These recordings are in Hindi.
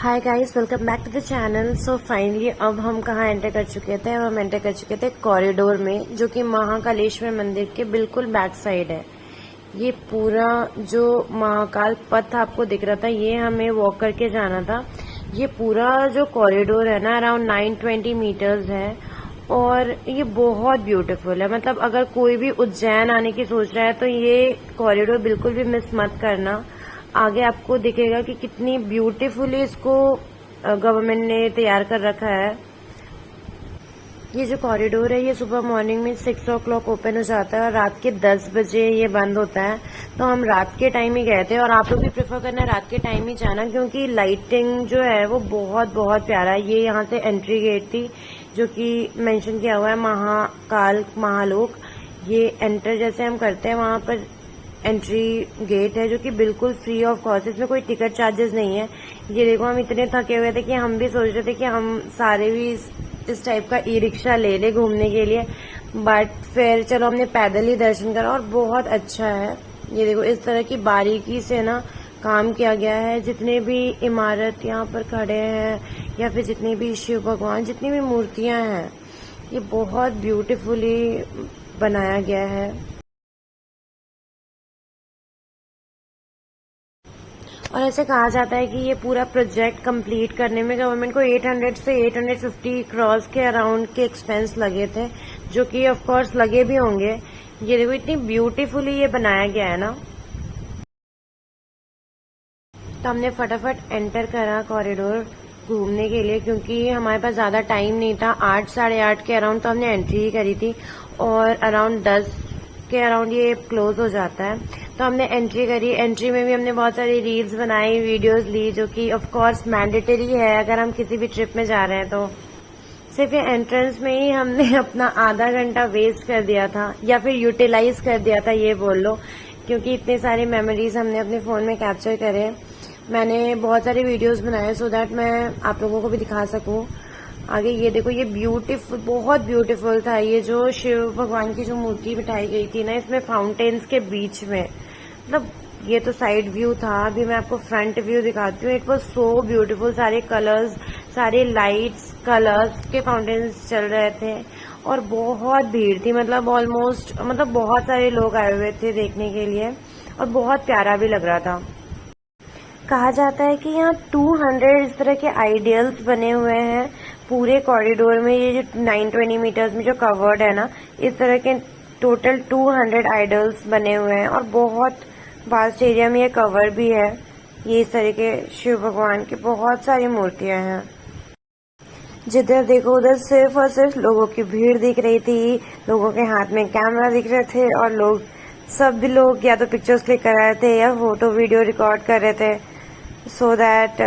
Hi guys, welcome back to the channel. So finally अब हम कहाँ एंटर कर चुके थे? अब हम एंटर कर चुके थे कॉरिडोर में, जो कि महाकालेश्वर मंदिर के बिल्कुल बैक साइड है। ये पूरा जो महाकाल पथ आपको दिख रहा था, ये हमें वॉक करके जाना था। ये पूरा जो कॉरिडोर है ना, अराउंड 920 मीटर्स है और ये बहुत ब्यूटीफुल है। मतलब अगर कोई भी उज्जैन आने की सोच रहा है तो ये कॉरिडोर बिल्कुल भी मिस मत करना। आगे आपको दिखेगा कि कितनी ब्यूटीफुली इसको गवर्नमेंट ने तैयार कर रखा है। ये जो कॉरिडोर है, ये सुबह मॉर्निंग में 6 o'clock ओपन हो जाता है और रात के 10 बजे ये बंद होता है। तो हम रात के टाइम ही गए थे और आप लोग भी प्रेफर करना रात के टाइम ही जाना, क्योंकि लाइटिंग जो है वो बहुत बहुत प्यारा है। ये यहाँ से एंट्री गेट थी जो कि मेंशन किया हुआ है महाकाल महालोक। ये एंटर जैसे हम करते हैं, वहां पर एंट्री गेट है जो कि बिल्कुल फ्री ऑफ कॉस्ट, इसमें कोई टिकट चार्जेस नहीं है। ये देखो, हम इतने थके हुए थे कि हम भी सोच रहे थे कि हम सारे भी इस टाइप का ई रिक्शा ले ले घूमने के लिए, बट फिर चलो हमने पैदल ही दर्शन करा और बहुत अच्छा है। ये देखो, इस तरह की बारीकी से ना काम किया गया है। जितने भी इमारत यहाँ पर खड़े हैं या फिर जितने भी शिव भगवान, जितनी भी मूर्तियां हैं, ये बहुत ब्यूटीफुली बनाया गया है। और ऐसे कहा जाता है कि ये पूरा प्रोजेक्ट कंप्लीट करने में गवर्नमेंट को 800 से 850 क्रॉर्स के अराउंड के एक्सपेंस लगे थे, जो कि ऑफ कोर्स लगे भी होंगे। ये देखो, इतनी ब्यूटीफुली ये बनाया गया है ना। तो हमने फटाफट एंटर करा कॉरिडोर घूमने के लिए, क्योंकि हमारे पास ज्यादा टाइम नहीं था। 8 साढ़े 8 के अराउंड तो हमने एंट्री ही करी थी और अराउंड 10 के अराउंड ये क्लोज हो जाता है। तो हमने एंट्री करी। एंट्री में भी हमने बहुत सारी रील्स बनाई, वीडियोस ली, जो कि ऑफ कोर्स मैंडेटरी है अगर हम किसी भी ट्रिप में जा रहे हैं। तो सिर्फ ये एंट्रेंस में ही हमने अपना आधा घंटा वेस्ट कर दिया था, या फिर यूटिलाइज कर दिया था ये बोल लो, क्योंकि इतने सारे मेमोरीज हमने अपने फोन में कैप्चर करे। मैंने बहुत सारे वीडियोस बनाए सो दैट मैं आप लोगों को भी दिखा सकूं आगे। ये देखो, ये ब्यूटीफुल, बहुत ब्यूटीफुल था। ये जो शिव भगवान की जो मूर्ति बिठाई गई थी ना, इसमें फाउंटेन्स के बीच में, मतलब ये तो साइड व्यू था। अभी मैं आपको फ्रंट व्यू दिखाती हूँ। It was so beautiful. सारे कलर्स, सारे लाइट्स, कलर्स के फाउंटेन्स चल रहे थे और बहुत भीड़ थी। मतलब ऑलमोस्ट, मतलब बहुत सारे लोग आए हुए थे देखने के लिए और बहुत प्यारा भी लग रहा था। कहा जाता है कि यहाँ 200 इस तरह के आइडियल्स बने हुए हैं पूरे कॉरिडोर में। ये जो 920 मीटर्स में जो कवर्ड है ना, इस तरह के टोटल 200 आइडल्स बने हुए हैं और बहुत वास्ट एरिया में ये कवर भी है। ये इस तरह के शिव भगवान की बहुत सारी मूर्तियां हैं। जिधर देखो उधर सिर्फ और सिर्फ लोगों की भीड़ दिख रही थी। लोगों के हाथ में कैमरा दिख रहे थे और लोग, सब लोग या तो पिक्चर्स क्लिक कर रहे थे या फोटो वीडियो रिकॉर्ड कर रहे थे, सो दैट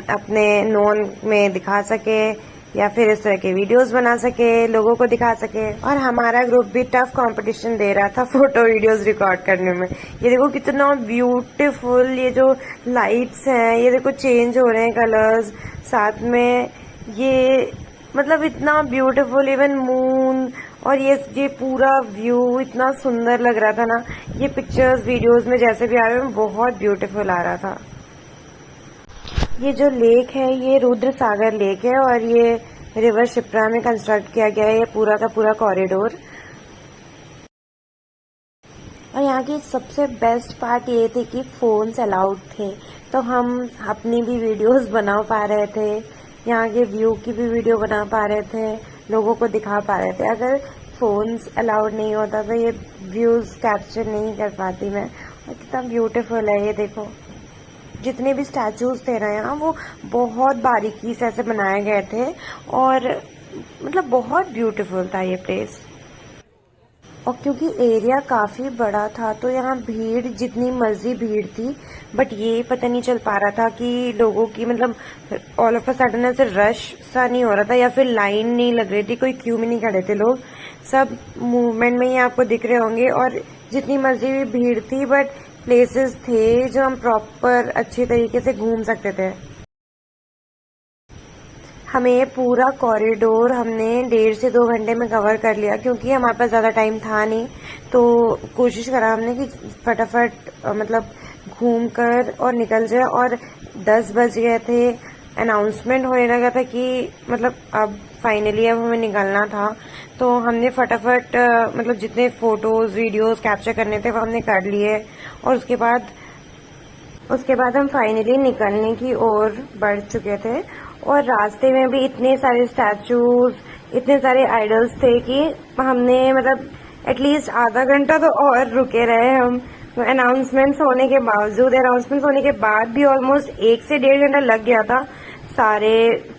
अपने नोन में दिखा सके या फिर इस तरह के वीडियोस बना सके, लोगों को दिखा सके। और हमारा ग्रुप भी टफ कंपटीशन दे रहा था फोटो वीडियोस रिकॉर्ड करने में। ये देखो कितना ब्यूटीफुल, ये जो लाइट्स हैं, ये देखो चेंज हो रहे हैं कलर्स साथ में। ये मतलब इतना ब्यूटीफुल, इवन मून और ये पूरा व्यू इतना सुंदर लग रहा था ना। ये पिक्चर्स वीडियोस में जैसे भी आ रहे हैं, बहुत ब्यूटीफुल आ रहा था। ये जो लेक है, ये रुद्र सागर लेक है और ये रिवर शिप्रा में कंस्ट्रक्ट किया गया है ये पूरा का पूरा कॉरिडोर। और यहाँ की सबसे बेस्ट पार्ट ये थी कि फोन्स अलाउड थे, तो हम अपनी भी वीडियोस बना पा रहे थे, यहाँ के व्यू की भी वीडियो बना पा रहे थे, लोगों को दिखा पा रहे थे। अगर फोन्स अलाउड नहीं होता तो ये व्यूज कैप्चर नहीं कर पाती मैं। और कितना ब्यूटीफुल है ये देखो। जितने भी स्टैचूज थे ना यहाँ, वो बहुत बारीकी से ऐसे बनाए गए थे और मतलब बहुत ब्यूटीफुल था ये प्लेस। और क्योंकि एरिया काफी बड़ा था तो यहाँ भीड़ जितनी मर्जी भीड़ थी, बट ये पता नहीं चल पा रहा था कि लोगों की, मतलब ऑल ऑफ अ सडन ऐसे रश सा नहीं हो रहा था या फिर लाइन नहीं लग रही थी, कोई क्यू में नहीं खड़े थे लोग, सब मूवमेंट में ही आपको दिख रहे होंगे। और जितनी मर्जी भी भीड़ थी, बट प्लेसेस थे जो हम प्रॉपर अच्छे तरीके से घूम सकते थे। हमें पूरा कॉरिडोर हमने 1.5 से 2 घंटे में कवर कर लिया, क्योंकि हमारे पास ज्यादा टाइम था नहीं। तो कोशिश करा हमने कि फटाफट मतलब घूम कर और निकल जाए। और 10 बज गए थे अनाउंसमेंट होने लगा था कि मतलब अब फाइनली अब हमें निकलना था, तो हमने फटाफट मतलब जितने फोटोज वीडियोस कैप्चर करने थे वो हमने कर लिए। और उसके बाद हम फाइनली निकलने की ओर बढ़ चुके थे। और रास्ते में भी इतने सारे स्टैचूज, इतने सारे आइडल्स थे कि हमने मतलब एटलीस्ट आधा घंटा तो और रुके रहे हम। अनाउंसमेंट्स होने के बाद भी ऑलमोस्ट 1 से 1.5 घंटा लग गया था सारे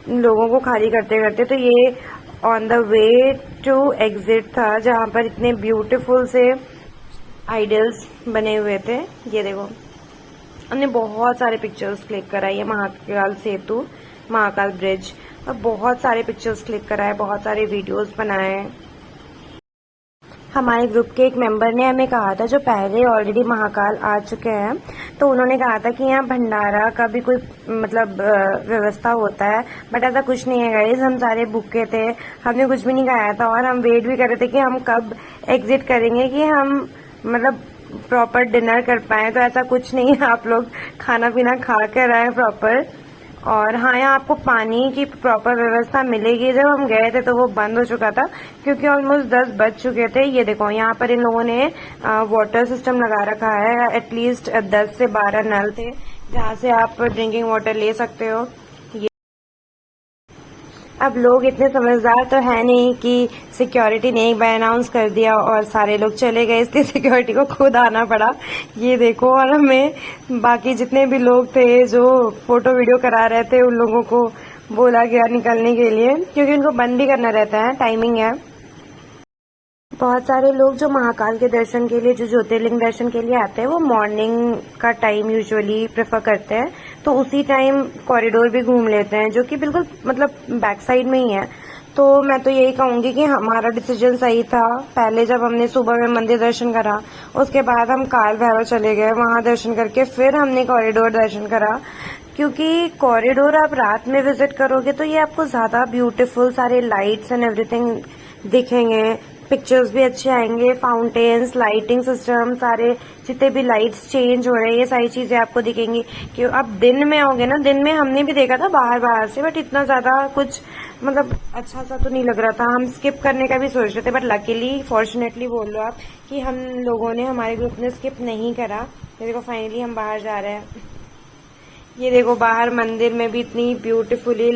लोगों को खाली करते करते। तो ये on the way to exit था जहाँ पर इतने ब्यूटीफुल से आइडल्स बने हुए थे। ये देखो, हमने बहुत सारे पिक्चर्स क्लिक कराए, ये महाकाल सेतु, महाकाल ब्रिज, और बहुत सारे पिक्चर्स क्लिक कराए, बहुत सारे वीडियोस बनाए। हमारे ग्रुप के एक मेंबर ने हमें कहा था, जो पहले ऑलरेडी महाकाल आ चुके हैं, तो उन्होंने कहा था कि यहाँ भंडारा का भी कोई मतलब व्यवस्था होता है, बट ऐसा कुछ नहीं है गाइस। हम सारे भूखे थे, हमने कुछ भी नहीं खाया था और हम वेट भी कर रहे थे कि हम कब एग्जिट करेंगे कि हम मतलब प्रॉपर डिनर कर पाए। तो ऐसा कुछ नहीं है, आप लोग खाना पीना खा कर आए प्रॉपर। और हाँ, यहाँ आपको पानी की प्रॉपर व्यवस्था मिलेगी। जब हम गए थे तो वो बंद हो चुका था क्योंकि ऑलमोस्ट 10 बज चुके थे। ये देखो, यहाँ पर इन लोगों ने वाटर सिस्टम लगा रखा है। एटलीस्ट 10 से 12 नल थे जहाँ से आप ड्रिंकिंग वाटर ले सकते हो। अब लोग इतने समझदार तो है नहीं कि सिक्योरिटी ने एक बार अनाउंस कर दिया और सारे लोग चले गए, इसलिए सिक्योरिटी को खुद आना पड़ा। ये देखो, और हमें बाकी जितने भी लोग थे जो फोटो वीडियो करा रहे थे उन लोगों को बोला गया निकलने के लिए, क्योंकि उनको बंद भी करना रहता है, टाइमिंग है। बहुत सारे लोग जो महाकाल के दर्शन के लिए, जो ज्योतिर्लिंग दर्शन के लिए आते हैं, वो मॉर्निंग का टाइम यूजुअली प्रेफर करते हैं। तो उसी टाइम कॉरिडोर भी घूम लेते हैं, जो कि बिल्कुल मतलब बैक साइड में ही है। तो मैं तो यही कहूंगी कि हमारा डिसीजन सही था। पहले जब हमने सुबह में मंदिर दर्शन करा, उसके बाद हम काल भैरव चले गए, वहां दर्शन करके फिर हमने कॉरिडोर दर्शन करा। क्योंकि कॉरिडोर आप रात में विजिट करोगे तो ये आपको ज्यादा ब्यूटीफुल सारे लाइट्स एंड एवरीथिंग दिखेंगे, पिक्चर्स भी अच्छे आएंगे, फाउंटेन्स, लाइटिंग सिस्टम, सारे जितने भी लाइट्स चेंज हो रहे हैं, ये सारी चीजें आपको दिखेंगी। कि आप दिन में आओगे ना, दिन में हमने भी देखा था बाहर से, बट इतना ज्यादा कुछ मतलब अच्छा सा तो नहीं लग रहा था। हम स्किप करने का भी सोच रहे थे, बट लकीली फॉर्चुनेटली बोल लो आप कि हम लोगों ने, हमारे ग्रुप ने स्किप नहीं करा। ये देखो, फाइनली हम बाहर जा रहे हैं। ये देखो, बाहर मंदिर में भी इतनी ब्यूटीफुली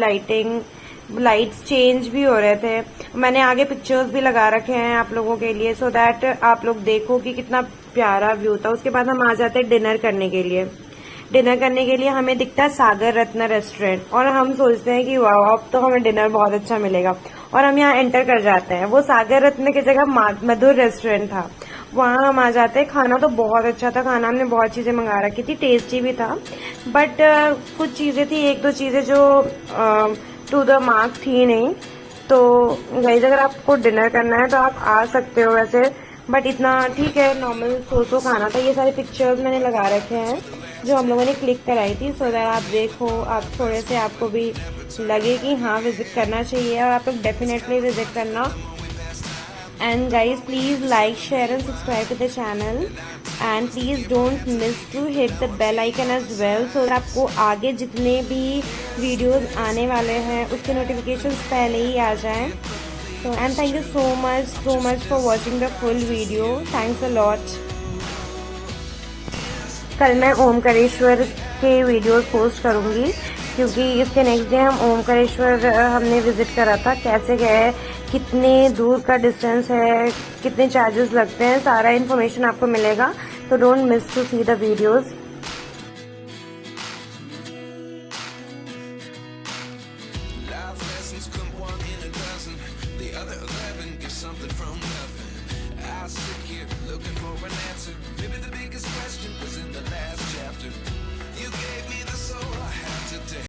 लाइट्स चेंज भी हो रहे थे। मैंने आगे पिक्चर्स भी लगा रखे हैं आप लोगों के लिए, सो दैट आप लोग देखो कि कितना प्यारा व्यू था। उसके बाद हम आ जाते हैं डिनर करने के लिए। डिनर करने के लिए हमें दिखता है सागर रत्न रेस्टोरेंट, और हम सोचते हैं कि वाह, अब तो हमें डिनर बहुत अच्छा मिलेगा। और हम यहाँ एंटर कर जाते हैं। वो सागर रत्न की जगह मधुर रेस्टोरेंट था, वहाँ हम आ जाते हैं। खाना तो बहुत अच्छा था, खाना हमने बहुत चीजें मंगा रखी थी, टेस्टी भी था। बट कुछ चीजें थी, 1-2 चीजें जो टू द मार्क थी नहीं। तो गाइस, अगर आपको डिनर करना है तो आप आ सकते हो वैसे, बट इतना ठीक है, नॉर्मल सो खाना था। ये सारे पिक्चर्स मैंने लगा रखे हैं जो हम लोगों ने क्लिक कराई थी, सो दैट आप देखो, आप थोड़े से आपको भी लगे कि हाँ विजिट करना चाहिए, और आप लोग डेफिनेटली विजिट करना। And guys, please like, share and subscribe to the channel, and please don't miss to hit the bell icon as well, so that आपको आगे जितने भी वीडियोस आने वाले हैं उसके नोटिफिकेशंस पहले ही आ जाएं। So and thank you so much for watching the full video. Thanks a lot. कल मैं ओमकारेश्वर के वीडियोस पोस्ट करूंगी, क्योंकि इसके नेक्स्ट डे हम ओमकारेश्वर हमने विजिट करा था। कैसे गए, कितने दूर का डिस्टेंस है, कितने चार्जेस लगते हैं, सारा इन्फॉर्मेशन आपको मिलेगा। तो don't miss to see the videos.